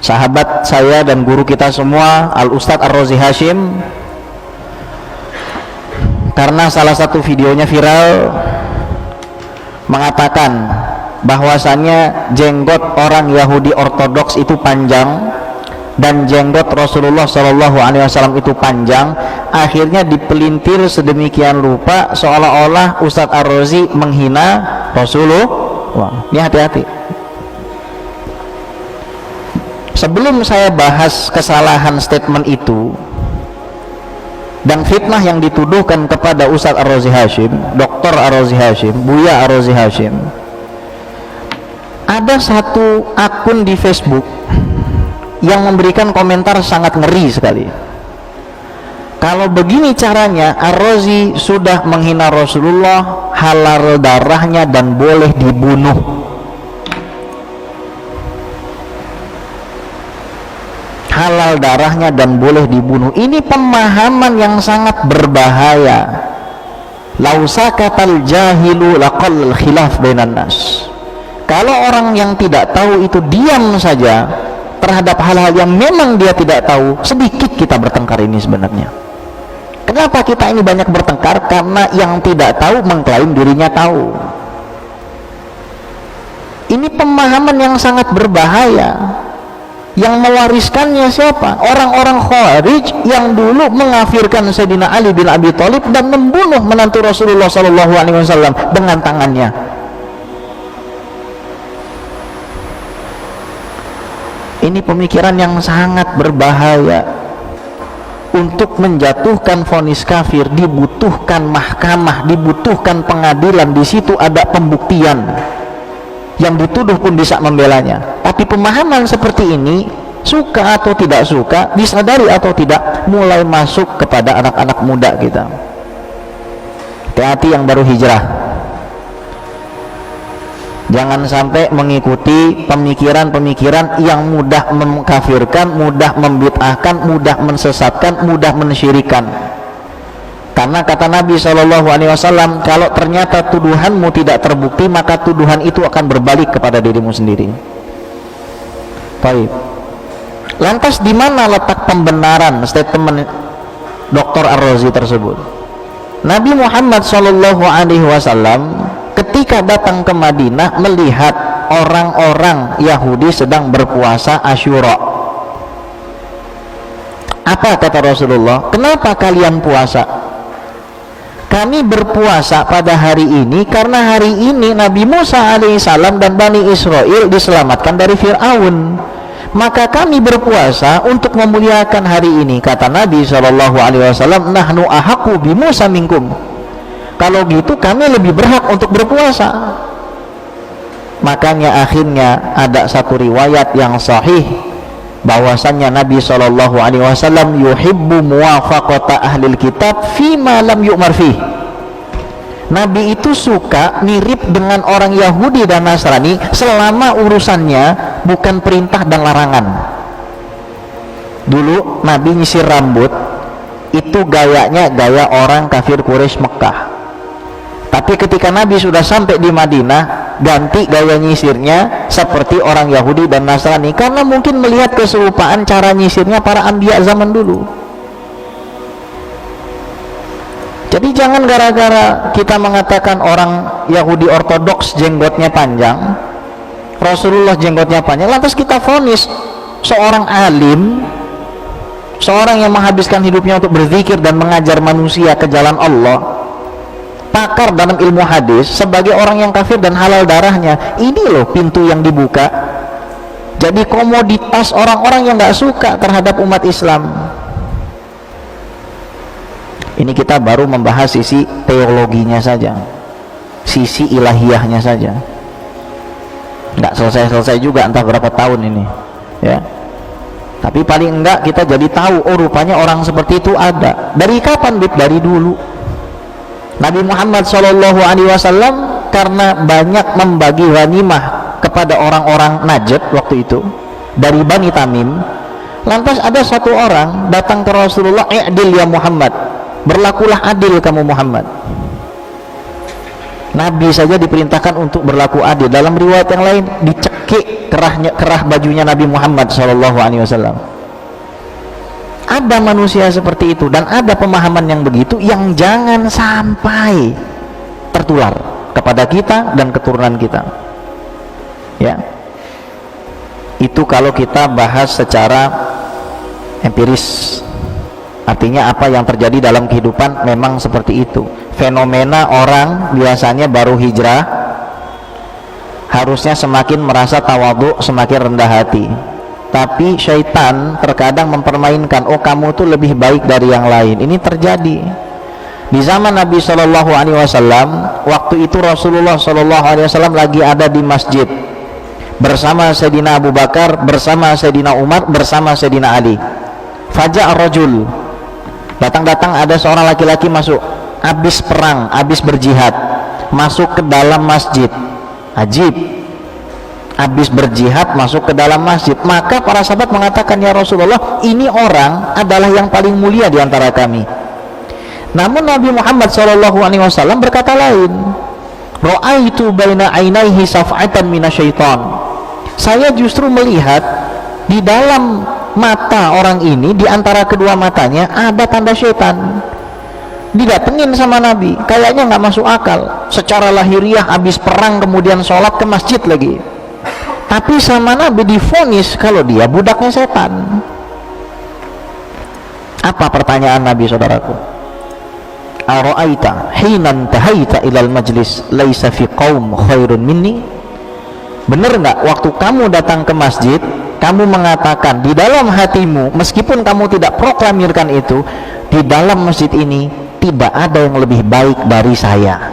sahabat saya dan guru kita semua, Al-Ustadz Ar-Razi Hashim, karena salah satu videonya viral mengatakan bahwasannya jenggot orang Yahudi Ortodoks itu panjang dan jenggot Rasulullah SAW itu panjang. Akhirnya dipelintir sedemikian rupa seolah-olah Ustadz Ar-Razi menghina Rasulullah. Wah, ini hati-hati. Sebelum saya bahas kesalahan statement itu dan fitnah yang dituduhkan kepada Ustadz Ar-Razi Hashim, Dr. Ar-Razi Hashim, Buya Ar-Razi Hashim, ada satu akun di Facebook yang memberikan komentar sangat ngeri sekali. Kalau begini caranya, Ar-Razi sudah menghina Rasulullah, halal darahnya dan boleh dibunuh. Halal darahnya dan boleh dibunuh. Ini pemahaman yang sangat berbahaya. Lausakatal jahilu laqal khilaf bainan nas. Kalau orang yang tidak tahu itu diam saja terhadap hal-hal yang memang dia tidak tahu, sedikit kita bertengkar ini sebenarnya. Kenapa kita ini banyak bertengkar? Karena yang tidak tahu mengklaim dirinya tahu. Ini pemahaman yang sangat berbahaya. Yang mewariskannya siapa? Orang-orang Khawarij yang dulu mengafirkan Sayyidina Ali bin Abi Thalib dan membunuh menantu Rasulullah SAW dengan tangannya. Ini pemikiran yang sangat berbahaya. Untuk menjatuhkan vonis kafir dibutuhkan mahkamah, dibutuhkan pengadilan. Di situ ada pembuktian. Yang dituduh pun bisa membelanya. Tapi pemahaman seperti ini, suka atau tidak suka, disadari atau tidak, mulai masuk kepada anak-anak muda kita. Hati-hati yang baru hijrah. Jangan sampai mengikuti pemikiran-pemikiran yang mudah mengkafirkan, mudah membid'ahkan, mudah mensesatkan, mudah mensyirikan. Karena kata Nabi SAW, kalau ternyata tuduhanmu tidak terbukti, maka tuduhan itu akan berbalik kepada dirimu sendiri. Baik. Lantas di mana letak pembenaran statement Dr. Ar-Razi tersebut? Nabi Muhammad SAW ketika datang ke Madinah melihat orang-orang Yahudi sedang berpuasa Asyura. Apa kata Rasulullah? Kenapa kalian puasa? Kami berpuasa pada hari ini karena hari ini Nabi Musa alaihissalam dan Bani Israel diselamatkan dari Fir'aun. Maka kami berpuasa untuk memuliakan hari ini. Kata Nabi SAW, nahnu ahaqqu bi Musa minkum. Kalau gitu kami lebih berhak untuk berpuasa. Makanya akhirnya ada satu riwayat yang sahih bahwasannya Nabi SAW yuhibbu muwafaqata ahlil kitab fima lam yu'mar fih. Nabi itu suka mirip dengan orang Yahudi dan Nasrani selama urusannya bukan perintah dan larangan. Dulu Nabi nyisir rambut itu gayanya gaya orang kafir Quraisy Mekah. Tapi ketika Nabi sudah sampai di Madinah, ganti gaya nyisirnya seperti orang Yahudi dan Nasrani, karena mungkin melihat keserupaan cara nyisirnya para anbiya zaman dulu. Jadi jangan gara-gara kita mengatakan orang Yahudi Ortodoks jenggotnya panjang, Rasulullah jenggotnya panjang, lantas kita vonis seorang alim, seorang yang menghabiskan hidupnya untuk berzikir dan mengajar manusia ke jalan Allah, pakar dalam ilmu hadis, sebagai orang yang kafir dan halal darahnya. Ini loh pintu yang dibuka. Jadi komoditas orang-orang yang gak suka terhadap umat Islam. Ini kita baru membahas sisi teologinya saja, sisi ilahiyahnya saja. Nggak selesai-selesai juga, entah berapa tahun ini ya. Tapi paling enggak kita jadi tahu, oh rupanya orang seperti itu ada. Dari kapan, Bib? Dari dulu. Nabi Muhammad SAW karena banyak membagi ghanimah kepada orang-orang Najd waktu itu dari Bani Tamim, lantas ada satu orang datang ke Rasulullah, "I'dil ya Muhammad, berlakulah adil kamu Muhammad." Nabi saja diperintahkan untuk berlaku adil. Dalam riwayat yang lain dicekik kerah bajunya Nabi Muhammad SAW. Ada manusia seperti itu dan ada pemahaman yang begitu yang jangan sampai tertular kepada kita dan keturunan kita. Ya, itu kalau kita bahas secara empiris, artinya apa yang terjadi dalam kehidupan memang seperti itu. Fenomena orang biasanya baru hijrah harusnya semakin merasa tawadhu, semakin rendah hati, tapi syaitan terkadang mempermainkan, oh kamu tuh lebih baik dari yang lain. Ini terjadi di zaman Nabi SAW. Waktu itu Rasulullah SAW lagi ada di masjid bersama Sayyidina Abu Bakar, bersama Sayyidina Umar, bersama Sayyidina Ali. Faja' ar-rajul, datang ada seorang laki-laki masuk, habis perang, habis berjihad, masuk ke dalam masjid. Ajib, habis berjihad masuk ke dalam masjid. Maka para sahabat mengatakan, ya Rasulullah, ini orang adalah yang paling mulia di antara kami. Namun Nabi Muhammad SAW berkata lain. Ra'aitu baina ainaihi saf'atan minasyaitan. Saya justru melihat di dalam mata orang ini, di antara kedua matanya ada tanda syaitan. Didatengin sama Nabi, kayaknya nggak masuk akal. Secara lahiriah habis perang kemudian sholat ke masjid lagi, tapi sama Nabi divonis kalau dia budaknya setan. Apa pertanyaan Nabi, saudaraku? Ara'aita hinan tahaita ilal majlis laisa fi qaum khairun minni. Benar nggak waktu kamu datang ke masjid, kamu mengatakan di dalam hatimu, meskipun kamu tidak proklamirkan itu, di dalam masjid ini tidak ada yang lebih baik dari saya.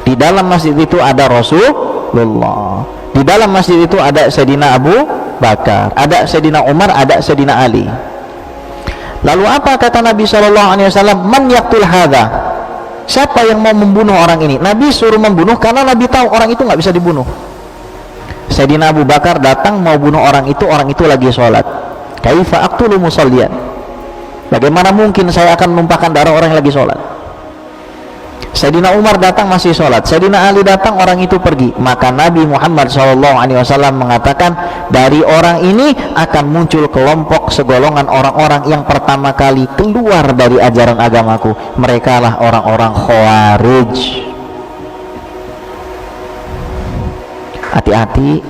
Di dalam masjid itu ada Rasulullah, di dalam masjid itu ada Sayyidina Abu Bakar, ada Sayyidina Umar, ada Sayyidina Ali. Lalu apa kata Nabi SAW? Man yaqtul hadha, siapa yang mau membunuh orang ini? Nabi suruh membunuh karena Nabi tahu orang itu nggak bisa dibunuh. Sayyidina Abu Bakar datang mau bunuh orang itu lagi sholat. Kaifa aqtulu musalliyan, bagaimana mungkin saya akan menumpahkan darah orang yang lagi sholat? Sayyidina Umar datang masih sholat, Sayyidina Ali datang, orang itu pergi. Maka Nabi Muhammad SAW mengatakan, dari orang ini akan muncul kelompok segolongan orang-orang yang pertama kali keluar dari ajaran agamaku. Mereka lah orang-orang Khawarij. Hati-hati